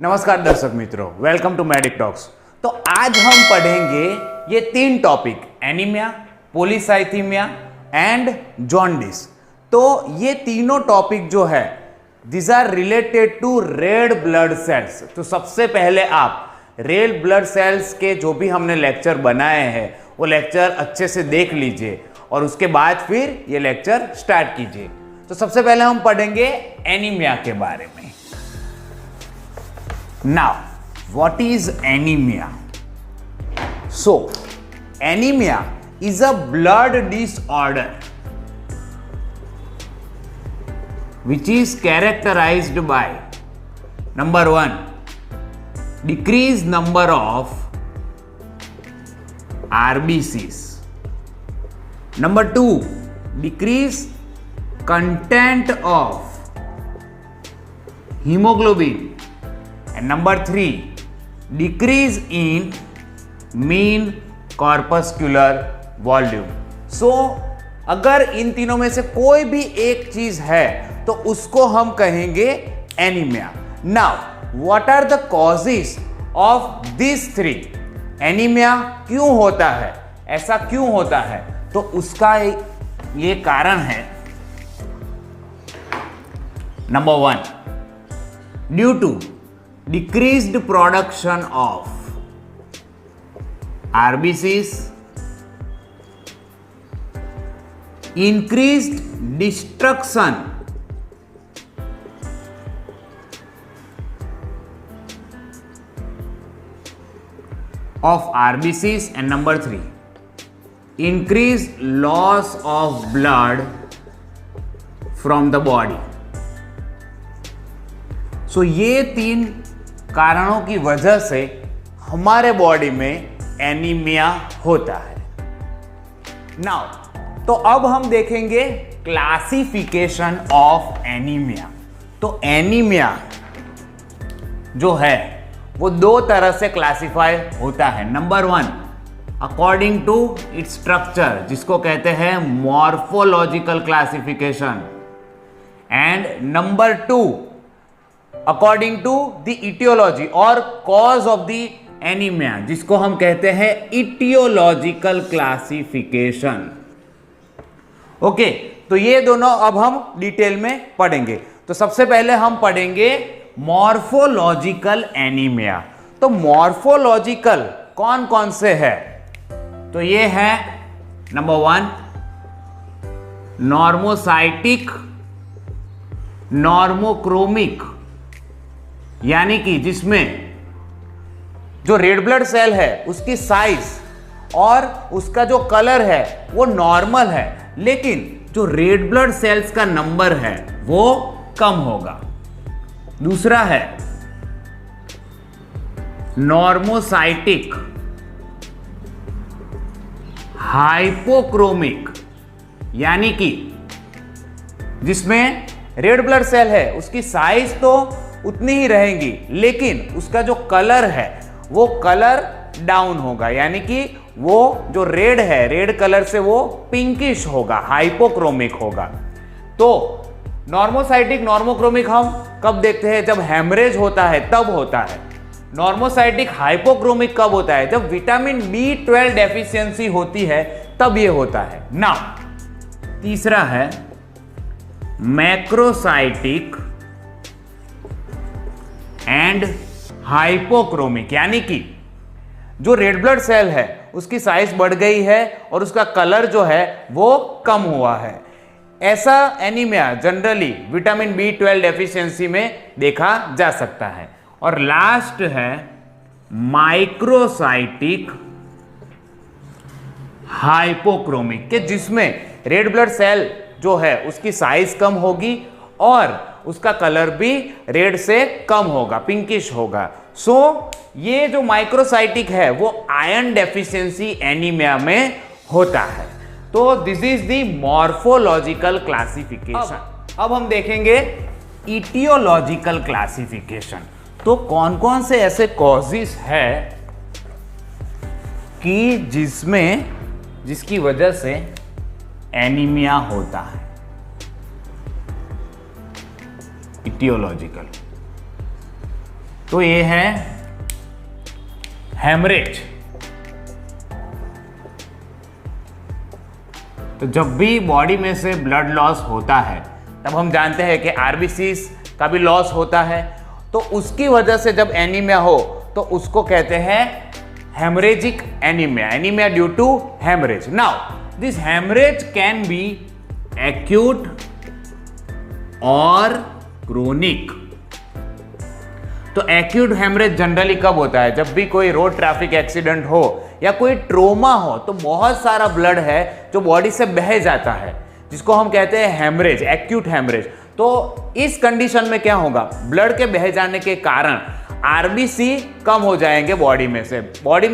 नमस्कार दर्शक मित्रों, वेलकम टू मेडिक टॉक्स। तो आज हम पढ़ेंगे ये तीन topic, anaemia, polycythaemia and jaundice. तो ये तीनों टॉपिक जो है this are related to red blood cells. तो सबसे पहले आप रेड ब्लड सेल्स के जो भी हमने लेक्चर बनाए हैं वो लेक्चर अच्छे से देख लीजिए और उसके बाद फिर ये लेक्चर स्टार्ट कीजिए। तो सबसे पहले हम पढ़ेंगे एनीमिया के बारे में। Now, what is anemia? So, anemia is a blood disorder which is characterized by number 1, decreased number of RBCs, number 2, decreased content of hemoglobin, and number 3, decrease in mean corpuscular volume. So अगर इन तीनों में से कोई भी एक चीज है तो उसको हम कहेंगे anaemia. Now what are the causes of this three? Anaemia क्यों होता है, ऐसा क्यों होता है? तो उसका ये कारण है। Number 1, due to decreased production of RBCs, increased destruction of RBCs, and number 3, increased loss of blood from the body. So ये तीन कारणों की वजह से हमारे बॉडी में एनीमिया होता है। नाउ तो अब हम देखेंगे क्लासिफिकेशन ऑफ एनीमिया। तो एनीमिया जो है वो दो तरह से क्लासिफाई होता है। Number 1, according to its structure, जिसको कहते हैं morphological classification, and number 2, according to the aetiology और कॉज ऑफ द एनीमिया, जिसको हम कहते हैं इटियोलॉजिकल क्लासिफिकेशन। ओके, तो ये दोनों अब हम डिटेल में पढ़ेंगे। तो सबसे पहले हम पढ़ेंगे मॉर्फोलॉजिकल एनीमिया। तो मॉर्फोलॉजिकल कौन कौन से है? तो ये है नंबर 1, नॉर्मोसाइटिक, नॉर्मोक्रोमिक, यानी कि जिसमें जो रेड ब्लड सेल है उसकी साइज और उसका जो कलर है वो नॉर्मल है, लेकिन जो रेड ब्लड सेल्स का नंबर है वो कम होगा। दूसरा है नॉर्मोसाइटिक हाइपोक्रोमिक, यानी कि जिसमें रेड ब्लड सेल है उसकी साइज तो उतनी ही रहेंगी लेकिन उसका जो कलर है वो कलर डाउन होगा, यानी कि वो जो रेड है, रेड कलर से वो पिंकिश होगा, हाइपोक्रोमिक होगा। तो नॉर्मोसाइटिक, नॉर्मोक्रोमिक हम कब देखते हैं? जब हेमरेज होता है तब होता है। नॉर्मोसाइटिक हाइपोक्रोमिक कब होता है? जब विटामिन B12 डेफिशिएंसी होती है तब ये होता है। नाउ तीसरा है मैक्रोसाइटिक एंड हाइपोक्रोमिक, यानी कि जो रेड ब्लड सेल है उसकी साइज बढ़ गई है और उसका कलर जो है वो कम हुआ है। ऐसा anaemia generally vitamin B12 deficiency में देखा जा सकता है। और लास्ट है माइक्रोसाइटिक हाइपोक्रोमिक, के जिसमें रेड ब्लड सेल जो है उसकी साइज कम होगी और उसका कलर भी रेड से कम होगा, पिंकिश होगा। सो ये जो माइक्रोसाइटिक है वो आयरन डेफिशिएंसी एनीमिया में होता है। तो this is the morphological classification. अब हम देखेंगे इटियोलॉजिकल क्लासिफिकेशन। तो कौन कौन से ऐसे कॉजेस है कि जिसकी वजह से एनीमिया होता है? इटियोलॉजिकल। तो ये है हेमरेज। तो जब भी बॉडी में से ब्लड लॉस होता है तब हम जानते हैं कि आरबीसीज का भी लॉस होता है, तो उसकी वजह से जब एनीमिया हो तो उसको कहते हैं haemorrhagic anaemia, anaemia due to haemorrhage. Now this haemorrhage can be acute और क्रोनिक। तो एक्यूट हेमरेज जनरली कब होता है? जब भी कोई रोड ट्रैफिक एक्सीडेंट हो या कोई ट्रोमा हो, तो बहुत सारा ब्लड है जो बॉडी से बह जाता है, जिसको हम कहते हैं हेमरेज, एक्यूट हेमरेज। तो इस कंडीशन में क्या होगा? ब्लड के बह जाने के कारण आरबीसी कम हो जाएंगे बॉडी में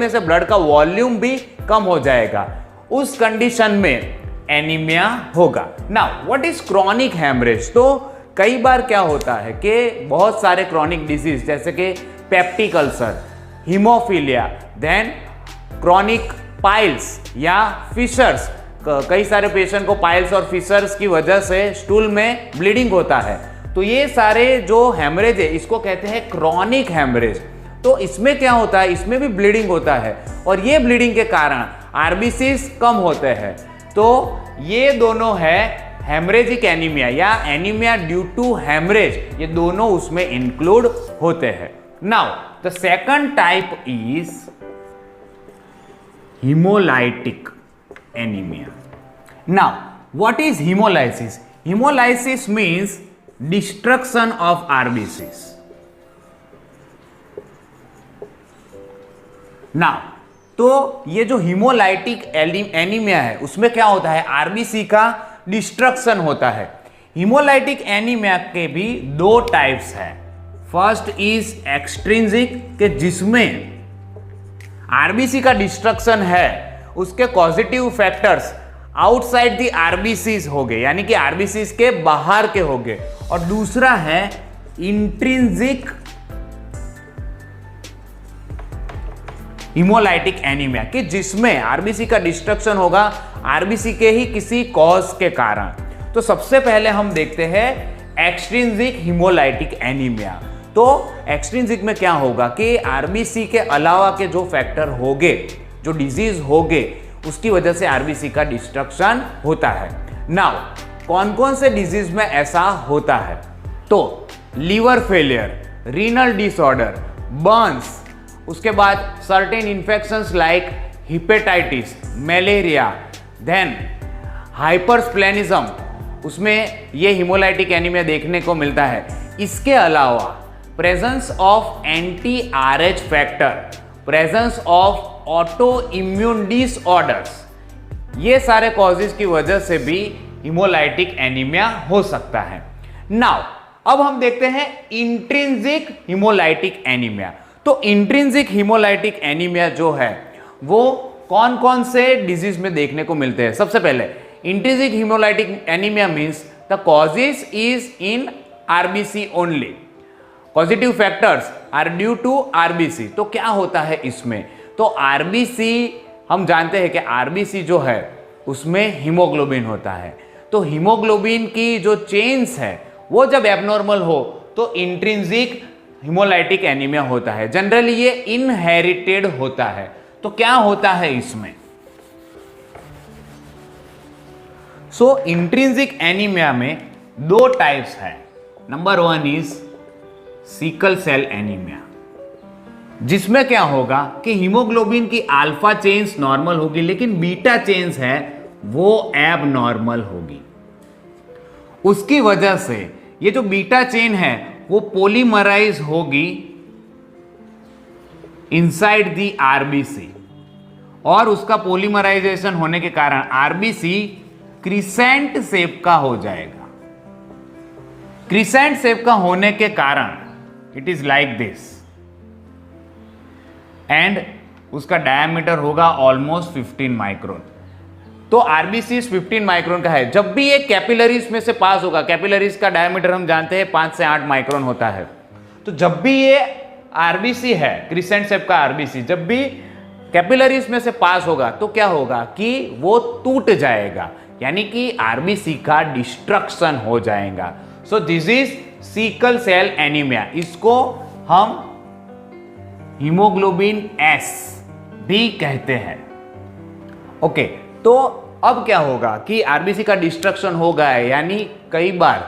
से ब्लड का वॉल्यूम भी कम हो जाएगा। उस कंडीशन में एनीमिया होगा। Now what is chronic haemorrhage? तो कई बार क्या होता है कि बहुत सारे क्रॉनिक डिजीज जैसे कि peptic ulcer, haemophilia, then chronic piles या फिशर्स, कई सारे पेशेंट को पाइल्स और फिशर्स की वजह से स्टूल में ब्लीडिंग होता है। तो ये सारे जो हेमरेज है इसको कहते हैं क्रॉनिक हेमरेज। तो इसमें क्या होता है? इसमें भी ब्लीडिंग होता है और ये ब्लीडिंग के कारण आरबीसीज कम होते हैं। तो ये दोनों है हेमरेजिक एनीमिया या एनीमिया ड्यू टू हेमरेज, ये दोनों उसमें इंक्लूड होते हैं। Now the second type is hemolytic anemia. Now, what is hemolysis? Hemolysis means destruction of RBCs. Now, तो ये जो हीमोलाइटिक एनीमिया है उसमें क्या होता है? आरबीसी का डिस्ट्रक्शन होता है। हीमोलाइटिक एनीमिया के भी दो टाइप्स हैं। फर्स्ट इज एक्सट्रिंसिक, के जिसमें आरबीसी का डिस्ट्रक्शन है, उसके positive factors outside the RBCs हो गए, यानी कि आरबीसीज के बाहर के हो गए। और दूसरा है इंट्रिंसिक हीमोलाइटिक एनीमिया, कि जिसमें आरबीसी का डिस्ट्रक्शन होगा आरबीसी के ही किसी कॉज के कारण। तो सबसे पहले हम देखते हैं एक्सट्रिंसिक हीमोलाइटिक एनीमिया। तो एक्सट्रिंसिक में क्या होगा कि आरबीसी के अलावा के जो फैक्टर होंगे, जो डिजीज होंगे, उसकी वजह से आरबीसी का डिस्ट्रक्शन होता है। नाउ कौन कौन से डिजीज में ऐसा होता है? तो liver failure, renal disorder, burns, उसके बाद certain infections like hepatitis, malaria, then hypersplenism, उसमें ये हीमोलाइटिक एनीमिया देखने को मिलता है। इसके अलावा presence of anti RH factor, presence of auto immune disorders, ये सारे कॉजेज की वजह से भी हीमोलाइटिक एनीमिया हो सकता है। नाउ अब हम देखते हैं इंट्रिंसिक हीमोलाइटिक एनीमिया। तो इंट्रिंसिक हीमोलाइटिक एनीमिया जो है वो कौन कौन से डिजीज में देखने को मिलते हैं? सबसे पहले intrinsic haemolytic anaemia means the causes is in RBC only, positive factors are due to RBC. तो क्या होता है इसमें? तो आरबीसी, हम जानते हैं कि आरबीसी जो है उसमें हीमोग्लोबिन होता है। तो हीमोग्लोबिन की जो चेन्स है वो जब एबनॉर्मल हो तो इंट्रिंसिक हीमोलाइटिक एनीमिया होता है। जनरली ये इनहेरिटेड होता है। तो क्या होता है इसमें? सो इंट्रिंसिक एनीमिया में दो टाइप्स हैं। Number one is sickle cell anaemia, जिसमें क्या होगा कि हीमोग्लोबिन की अल्फा चेन्स नॉर्मल होगी लेकिन बीटा चेन्स है वो एब नॉर्मल होगी। उसकी वजह से ये जो बीटा चेन है वो पॉलीमराइज होगी इनसाइड दी आरबीसी, और उसका पॉलीमराइजेशन होने के कारण आरबीसी क्रिसेंट शेप का हो जाएगा। क्रिसेंट शेप का होने के कारण it is like this, and उसका डायमीटर होगा ऑलमोस्ट 15 माइक्रोन। तो आरबीसी 15 माइक्रोन का है। जब भी ये कैपिलरीज में से पास होगा, कैपिलरीज का डायमीटर हम जानते हैं 5 से 8 माइक्रोन होता है। तो जब भी ये आरबीसी है, क्रिसेंट शेप का आरबीसी, जब भी कैपिलरीज में से पास होगा तो क्या होगा कि वो टूट जाएगा, यानी कि आरबीसी का डिस्ट्रक्शन हो जाएगा। So this is sickle cell anaemia. इसको हम हीमोग्लोबिन एस भी कहते हैं। ओके, तो अब क्या होगा कि आरबीसी का डिस्ट्रक्शन हो गया है, यानी कई बार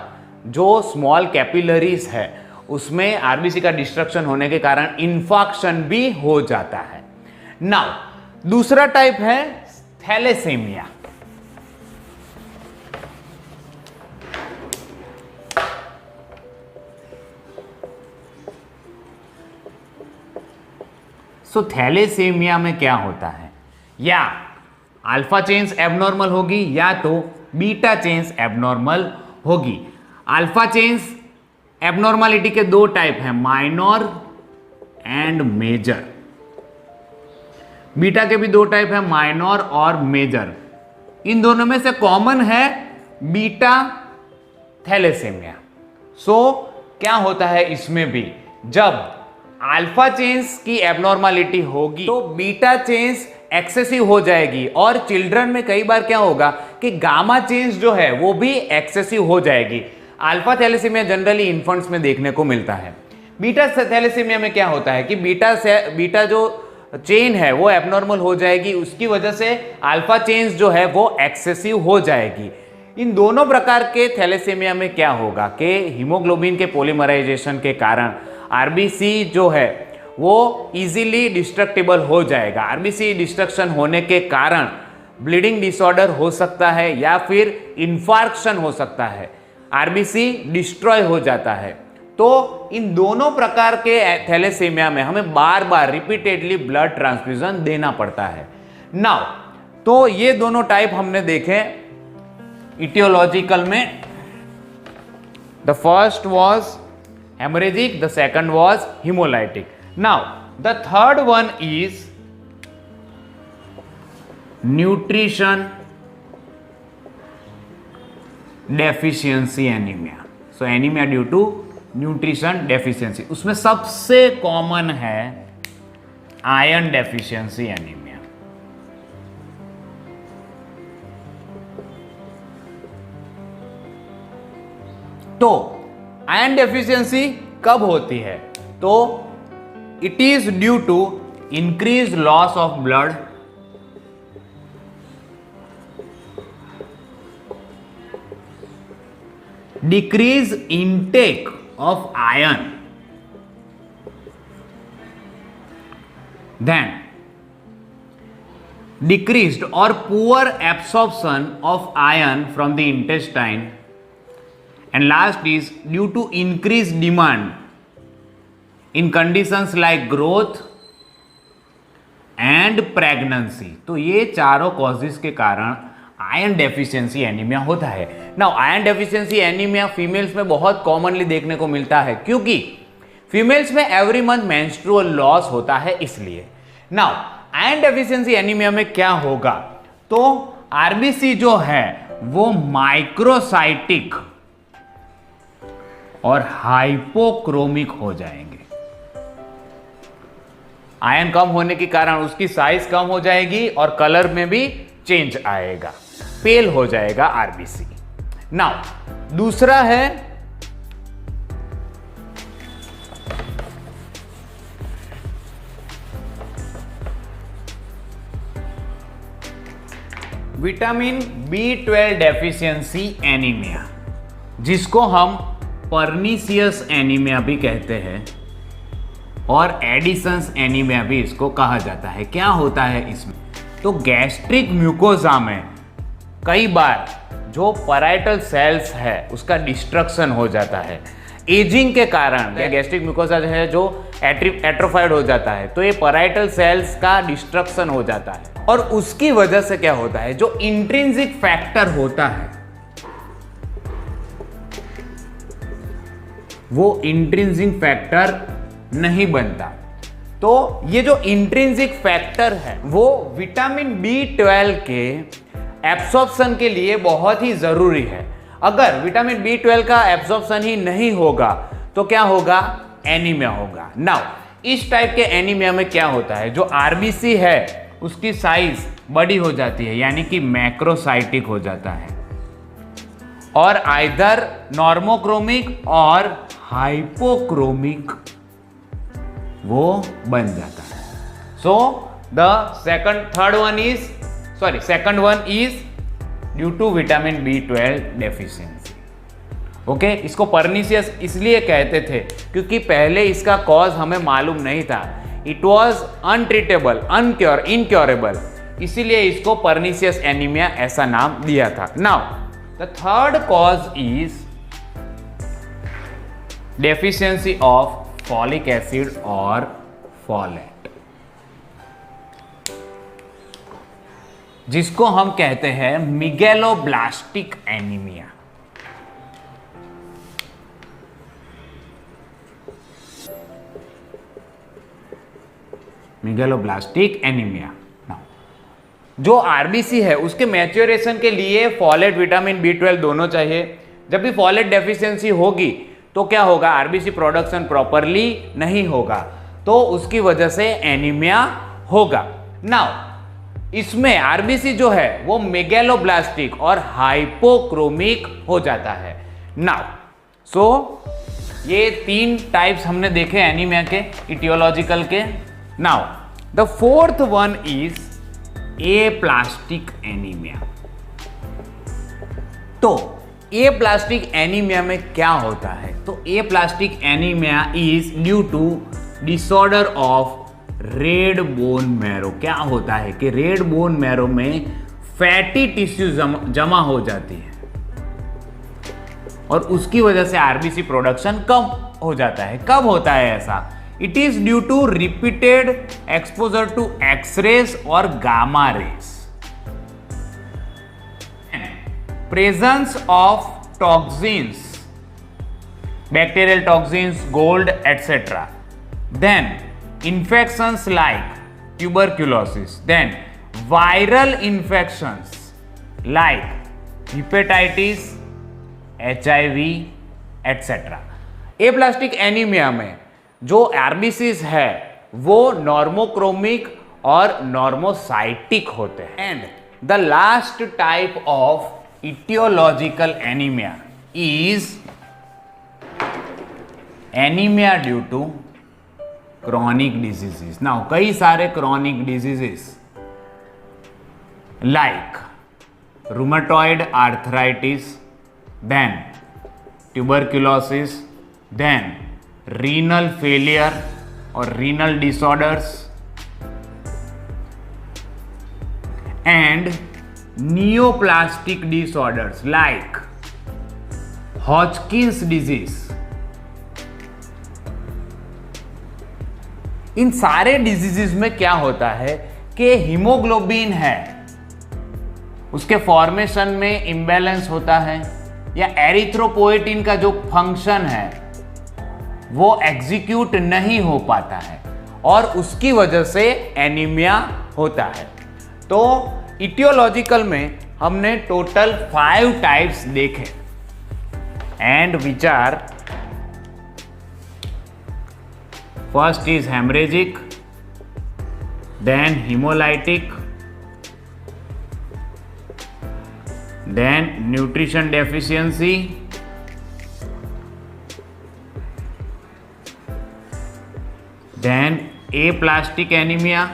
जो स्मॉल कैपिलरीज है उसमें आरबीसी का डिस्ट्रक्शन होने के कारण इन्फाक्शन भी हो जाता है। नाउ दूसरा टाइप है थैलेसीमिया। सो थैलेसीमिया में क्या होता है, या अल्फा चेन्स एबनॉर्मल होगी या तो बीटा चेन्स एबनॉर्मल होगी। अल्फा चेन्स एबनॉर्मलिटी के दो टाइप हैं, माइनर एंड मेजर। बीटा के भी दो टाइप हैं, माइनर और मेजर। इन दोनों में से कॉमन है बीटा थैलेसीमिया। सो क्या होता है इसमें भी, जब अल्फा चेन्स की एबनॉर्मलिटी होगी तो बीटा चेन्स एक्सेसिव हो जाएगी, और चिल्ड्रन में कई बार क्या होगा कि गामा चेन्स जो है वो भी एक्सेसिव हो जाएगी। अल्फा थैलेसीमिया जनरली इन्फेंट्स में देखने को मिलता है। बीटा थैलेसीमिया में क्या होता है कि बीटा जो चेन है वो एबनॉर्मल हो जाएगी, उसकी वजह से अल्फा चेन्स जो है वो एक्सेसिव हो जाएगी। इन दोनों प्रकार के थैलेसीमिया में क्या होगा कि हीमोग्लोबिन के पॉलीमराइजेशन के कारण आरबीसी जो है वो इजीली डिस्ट्रक्टेबल हो जाएगा। आरबीसी डिस्ट्रक्शन होने के कारण ब्लीडिंग डिसऑर्डर हो सकता है या फिर इन्फार्क्शन हो सकता है, आरबीसी डिस्ट्रॉय हो जाता है। तो इन दोनों प्रकार के थैलेसीमिया में हमें बार बार रिपीटेडली ब्लड ट्रांसफ्यूजन देना पड़ता है। नाउ तो ये दोनों टाइप हमने देखे इटियोलॉजिकल में। The first was hemorrhagic, the second was hemolytic. Now the third one is nutrition deficiency anemia. So anemia due to nutrition deficiency, उसमें सबसे कॉमन है आयरन डेफिशिएंसी एनीमिया। तो आयरन डेफिशिएंसी कब होती है, तो it is due to increase loss of blood, decrease intake of iron, then decreased or poor absorption of iron from the intestine, and last is due to increased demand in conditions like growth and pregnancy. तो ये चारों causes के कारण iron deficiency anaemia होता है। Now iron deficiency anaemia females में बहुत commonly देखने को मिलता है, क्योंकि फीमेल्स में एवरी मंथ मेंस्ट्रुअल लॉस होता है इसलिए। नाउ आयरन डेफिशिएंसी एनीमिया में क्या होगा, तो आरबीसी जो है वो माइक्रोसाइटिक और हाइपोक्रोमिक हो जाएंगे। आयरन कम होने के कारण उसकी साइज कम हो जाएगी और कलर में भी चेंज आएगा, पेल हो जाएगा आरबीसी। नाउ दूसरा है विटामिन B12 डेफिशिएंसी एनीमिया, जिसको हम पर्नीसियस एनीमिया भी कहते हैं और एडिसन्स एनीमिया भी इसको कहा जाता है। क्या होता है इसमें, तो गैस्ट्रिक म्यूकोजा में कई बार जो पैराइटल सेल्स है उसका डिस्ट्रक्शन हो जाता है। एजिंग के कारण गैस्ट्रिक म्यूकोजा जो है जो एट्रोफाइड हो जाता है, तो ये पैराइटल सेल्स का डिस्ट्रक्शन हो जाता है, और उसकी वजह से क्या होता है, जो इंट्रिंसिक फैक्टर होता है वो इंट्रिंसिक फैक्टर नहीं बनता। तो ये जो इंट्रिंसिक फैक्टर है वो विटामिन B12 के एब्सॉर्प्शन के लिए बहुत ही जरूरी है। अगर विटामिन B12 का एब्सॉर्प्शन ही नहीं होगा तो क्या होगा, एनीमिया होगा। नाउ इस टाइप के एनीमिया में क्या होता है, जो आरबीसी है उसकी साइज बड़ी हो जाती है, यानी कि मैक्रोसाइटिक हो जाता है, और आइदर नॉर्मोक्रोमिक और हाइपोक्रोमिक वो बन जाता है. So the second one is due to vitamin B12 deficiency. Okay, इसको परनीसियस इसलिए कहते थे क्योंकि पहले इसका कॉज हमें मालूम नहीं था. इट वॉज अनट्रीटेबल, इनक्योरेबल, इसीलिए इसको परनीसियस एनीमिया ऐसा नाम दिया था. Now the third cause is deficiency of folic acid और फॉलेट, जिसको हम कहते हैं मेगलोब्लास्टिक एनीमिया. Megaloblastic anaemia. जो आरबीसी है उसके मैच्योरेशन के लिए फॉलेट, विटामिन B12 दोनों चाहिए. जब भी फॉलेट डेफिशिएंसी होगी तो क्या होगा, आरबीसी प्रोडक्शन प्रॉपरली नहीं होगा, तो उसकी वजह से एनीमिया होगा. नाउ इसमें आरबीसी जो है वो मेगलोब्लास्टिक और हाइपोक्रोमिक हो जाता है. नाउ सो ये 3 टाइप्स हमने देखे एनीमिया के, इटियोलॉजिकल के. Now the fourth one is aplastic anaemia. तो एप्लास्टिक एनीमिया में क्या होता है, तो aplastic anaemia is due to disorder of red bone marrow. क्या होता है कि रेड बोन मैरो में फैटी टिश्यू जमा हो जाती है और उसकी वजह से आरबीसी प्रोडक्शन कम हो जाता है. कब होता है ऐसा, it is due to repeated exposure to X-rays और gamma rays, presence of toxins, bacterial toxins, gold, etc. Then infections like tuberculosis, then viral infections like hepatitis, HIV, etc. Aplastic anaemia में जो आरबीसीज है वो normochromic और normocytic होते हैं. And the last type of etiological anemia is anemia due to chronic diseases. Now कई सारे chronic diseases like rheumatoid arthritis, then tuberculosis, then renal failure or renal disorders, and neoplastic disorders like Hodgkin's disease. इन सारे diseases में क्या होता है कि haemoglobin है उसके फॉर्मेशन में इंबैलेंस होता है, या एरिथ्रोपोएटिन का जो फंक्शन है वो एग्जीक्यूट नहीं हो पाता है और उसकी वजह से एनीमिया होता है. तो इटियोलॉजिकल में हमने टोटल 5 टाइप्स देखे, and which are, first is haemorrhagic, then haemolytic, then nutrition deficiency, then aplastic anaemia,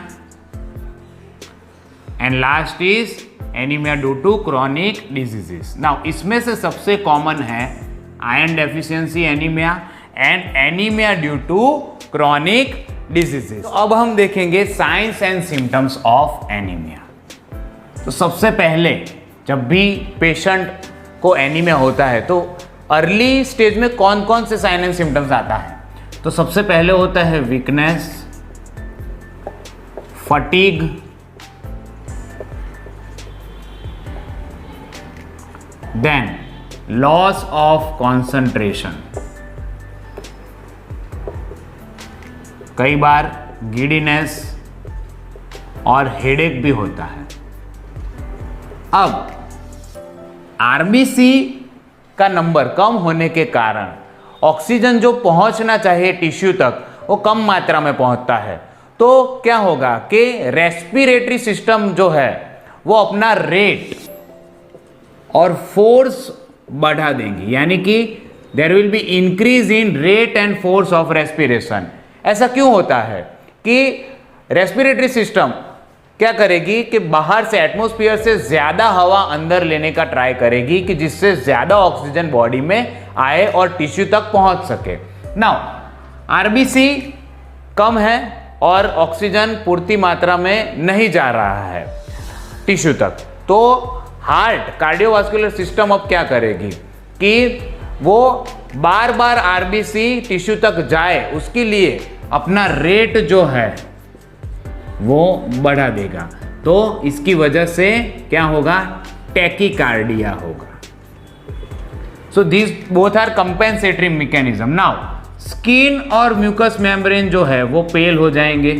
and last is anaemia due to chronic diseases. Now इसमें से सबसे कॉमन है iron deficiency anaemia and anaemia due to chronic diseases. तो अब हम देखेंगे signs and symptoms of anaemia. तो सबसे पहले जब भी पेशेंट को एनीमिया होता है तो अर्ली स्टेज में कौन कौन से साइन एंड सिम्टम्स आता है, तो सबसे पहले होता है weakness, fatigue, then loss of concentration, कई बार गिडीनेस और हेडेक भी होता है. अब आरबीसी का नंबर कम होने के कारण ऑक्सीजन जो पहुंचना चाहिए टिश्यू तक वो कम मात्रा में पहुंचता है, तो क्या होगा कि रेस्पिरेटरी सिस्टम जो है वो अपना रेट और फोर्स बढ़ा देंगी, यानी कि there will be increase in rate and force of respiration, ऐसा क्यों होता है कि रेस्पिरेटरी सिस्टम क्या करेगी कि बाहर से एटमॉस्फेयर से ज्यादा हवा अंदर लेने का ट्राई करेगी कि जिससे ज्यादा ऑक्सीजन बॉडी में आए और टिश्यू तक पहुंच सके। नाउ आरबीसी कम है और ऑक्सीजन पूर्ति मात्रा में नहीं जा रहा है टिश्यू तक, तो हार्ट कार्डियोवास्कुलर सिस्टम अब क्या करेगी कि वो बार बार आरबीसी टिश्यू तक जाए, उसके लिए अपना रेट जो है वो बढ़ा देगा। तो इसकी वजह से क्या होगा, टैकीकार्डिया होगा। So this both are compensatory mechanism. Now skin और म्यूकस मेम्ब्रेन जो है वो पेल हो जाएंगे,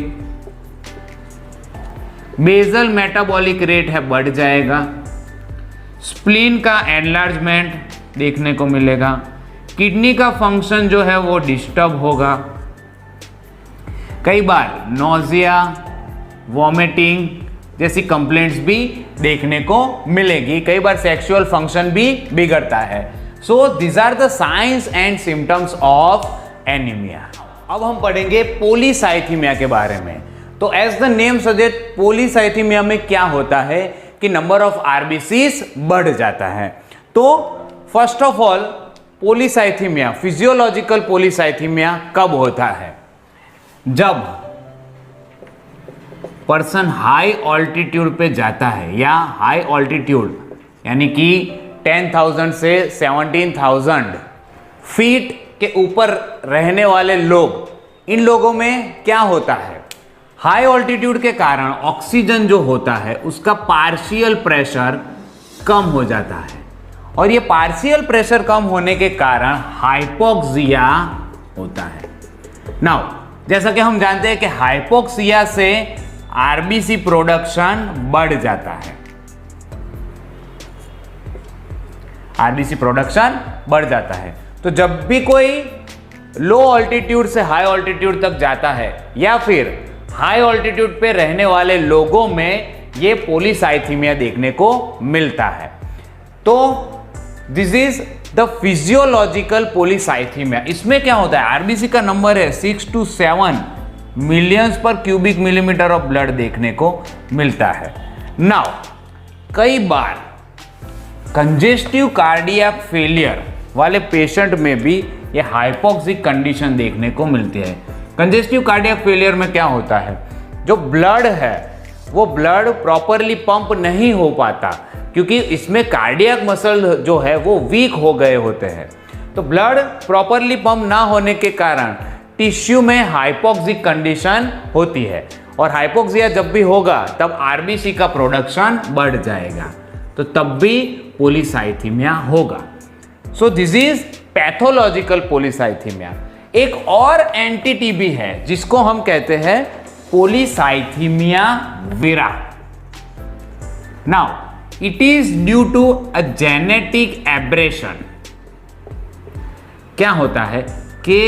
बेसल मेटाबॉलिक रेट है बढ़ जाएगा, स्प्लीन का एनलार्जमेंट देखने को मिलेगा, किडनी का फंक्शन जो है वो डिस्टर्ब होगा, कई बार नोजिया वॉमिटिंग जैसी कंप्लेंट्स भी देखने को मिलेगी, कई बार सेक्सुअल फंक्शन भी बिगड़ता है। So this are the signs and symptoms of anaemia. अब हम पढ़ेंगे पॉलीसाइथीमिया के बारे में। तो as the name suggest, polycythaemia में क्या होता है कि नंबर ऑफ आरबीसीज बढ़ जाता है। तो first of all polycythaemia, physiological polycythaemia कब होता है, जब पर्सन हाई ऑल्टीट्यूड पे जाता है या हाई ऑल्टीट्यूड यानी कि 10,000 से 17,000 फीट के ऊपर रहने वाले लोग, इन लोगों में क्या होता है, हाई ऑल्टीट्यूड के कारण ऑक्सीजन जो होता है उसका पार्शियल प्रेशर कम हो जाता है, और ये पार्शियल प्रेशर कम होने के कारण हाइपोक्सिया होता है। नाउ जैसा कि हम जानते हैं कि हाइपोक्सिया से आरबीसी प्रोडक्शन बढ़ जाता है, आरबीसी प्रोडक्शन बढ़ जाता है। तो जब भी कोई लो ऑल्टीट्यूड से हाई ऑल्टीट्यूड तक जाता है या फिर हाई ऑल्टीट्यूड पे रहने वाले लोगों में ये पॉलीसाइथीमिया देखने को मिलता है। तो this is the physiological polycythaemia. इसमें क्या होता है, आरबीसी का नंबर है 6 to 7 मिलियंस पर क्यूबिक मिलीमीटर ऑफ ब्लड देखने को मिलता है। नाउ कई बार कंजेस्टिव कार्डियक फेलियर वाले पेशेंट में भी ये हाइपोक्सिक कंडीशन देखने को मिलती है। कंजेस्टिव कार्डियक फेलियर में क्या होता है, जो ब्लड है वो ब्लड प्रॉपरली पंप नहीं हो पाता क्योंकि इसमें कार्डियक मसल जो है वो वीक हो गए होते हैं। तो ब्लड प्रॉपरली पंप ना होने के कारण टिश्यू में हाइपोक्सिक कंडीशन होती है, और हाइपोक्सिया जब भी होगा तब आरबीसी का प्रोडक्शन बढ़ जाएगा, तो तब भी पॉलीसाइथीमिया होगा। So this is pathological polycythaemia. एक और एंटिटी भी है जिसको हम कहते हैं polycythaemia vera. Now it is due to a genetic aberration. क्या होता है कि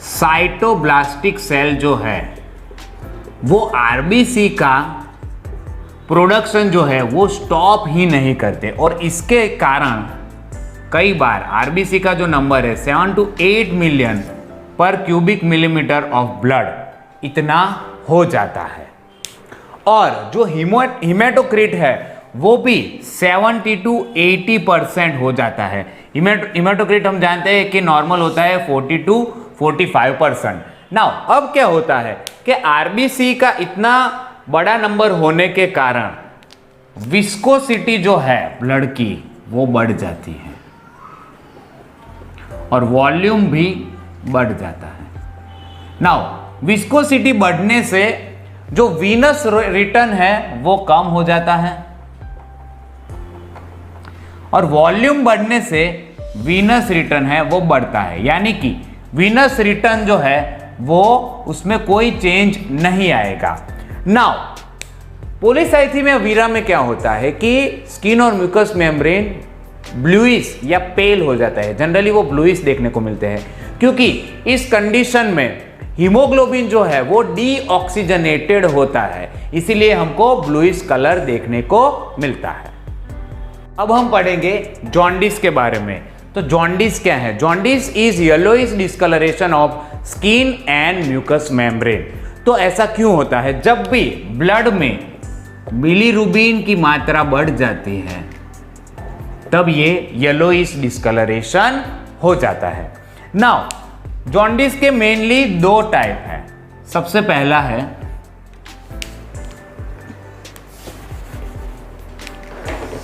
साइटोब्लास्टिक सेल जो है वो आरबीसी का प्रोडक्शन जो है वो स्टॉप ही नहीं करते, और इसके कारण कई बार आरबीसी का जो नंबर है 7 to 8 मिलियन पर क्यूबिक मिलीमीटर ऑफ ब्लड इतना हो जाता है। और जो हिमेटोक्रिट है वो भी 70 to 80% हो जाता है। हिमेटोक्रिट हम जानते हैं कि नॉर्मल होता है 40 to 45%। नाउ अब क्या होता है कि आरबीसी का इतना बड़ा नंबर होने के कारण विस्कोसिटी जो है ब्लड की वो बढ़ जाती है और वॉल्यूम भी बढ़ जाता है। नाउ विस्कोसिटी बढ़ने से जो वीनस रिटर्न है वो कम हो जाता है, और वॉल्यूम बढ़ने से वीनस रिटर्न है वो बढ़ता है, यानी कि वीनस रिटर्न जो है वो उसमें कोई चेंज नहीं आएगा। नाउ पॉलीसाइथीमिया वीरा में क्या होता है कि स्किन और म्यूकस मेम्ब्रेन ब्लूइश या पेल हो जाता है। जनरली वो ब्लूइश देखने को मिलते हैं क्योंकि इस कंडीशन में हीमोग्लोबिन जो है वो डीऑक्सीजनेटेड होता है, इसीलिए हमको ब्लूइश कलर देखने को मिलता है। अब हम पढ़ेंगे जॉन्डिस के बारे में। तो जॉन्डिस क्या है? Jaundice is yellowish discoloration of skin and mucous membrane. तो ऐसा क्यों होता है? जब भी ब्लड में बिलीरुबिन की मात्रा बढ़ जाती है तब ये येलोइश डिस्कलरेशन हो जाता है। नाउ जॉन्डिस के मेनली दो टाइप है। सबसे पहला है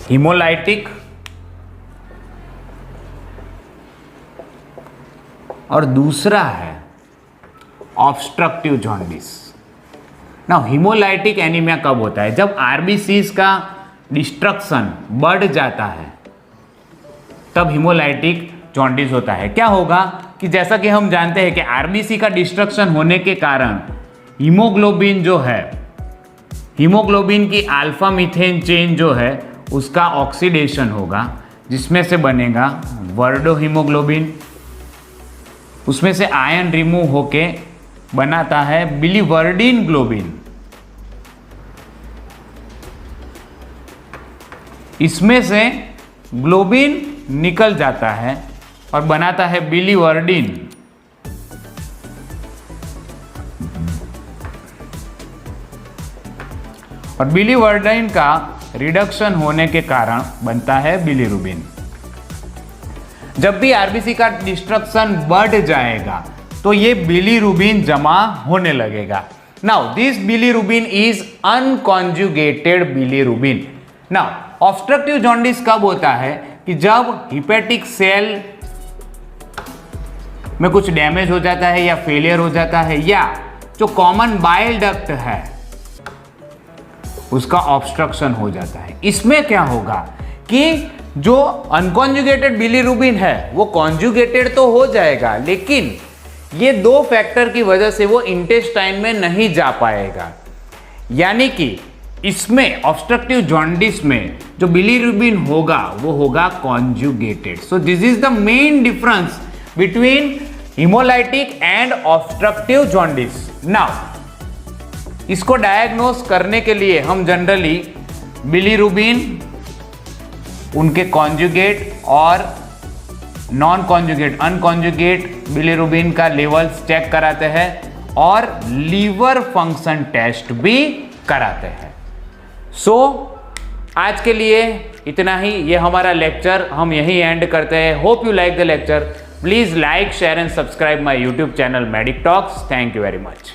हीमोलाइटिक और दूसरा है ऑब्स्ट्रक्टिव जॉन्डिस। ना हीमोलाइटिक एनीमिया कब होता है? जब आरबीसीज का डिस्ट्रक्शन बढ़ जाता है तब हीमोलाइटिक जॉन्डिस होता है। क्या होगा कि जैसा कि हम जानते हैं कि आरबीसी का डिस्ट्रक्शन होने के कारण हीमोग्लोबिन जो है, हीमोग्लोबिन की अल्फा मीथेन चेन जो है उसका ऑक्सीडेशन होगा, जिसमें से बनेगा वर्डो हीमोग्लोबिन। उसमें से आयन रिमूव होके बनाता है बिलीवर्डिन ग्लोबिन। इसमें से ग्लोबिन निकल जाता है और बनाता है बिलीवर्डिन। और बिलीवर्डिन का रिडक्शन होने के कारण बनता है बिलीरुबिन। जब भी आरबीसी का डिस्ट्रक्शन बढ़ जाएगा तो ये बिलीरुबिन जमा होने लगेगा। Now this bilirubin is unconjugated bilirubin. Now obstructive jaundice कब होता है? कि जब हिपेटिक सेल में कुछ डैमेज हो जाता है या फेलियर हो जाता है, या जो कॉमन बाइल डक्ट है उसका ऑब्स्ट्रक्शन हो जाता है। इसमें क्या होगा कि जो अनकॉन्जुगेटेड बिलीरुबिन है वो कॉन्जुगेटेड तो हो जाएगा, लेकिन ये दो फैक्टर की वजह से वो इंटेस्टाइन में नहीं जा पाएगा। यानी कि इसमें ऑब्स्ट्रक्टिव जॉन्डिस में जो बिलीरुबिन होगा वो होगा conjugated. So this is the main difference between haemolytic and obstructive jaundice. Now इसको डायग्नोस करने के लिए हम जनरली बिलीरुबिन, उनके कॉन्जुगेट और नॉन कॉन्जुगेट, अनकॉन्जुगेट बिलीरुबिन का लेवल्स चेक कराते हैं और लीवर फंक्शन टेस्ट भी कराते हैं। सो आज के लिए इतना ही। ये हमारा लेक्चर हम यहीं एंड करते हैं। Hope you like the lecture. Please like, share and subscribe my YouTube channel medic talks. Thank you very much.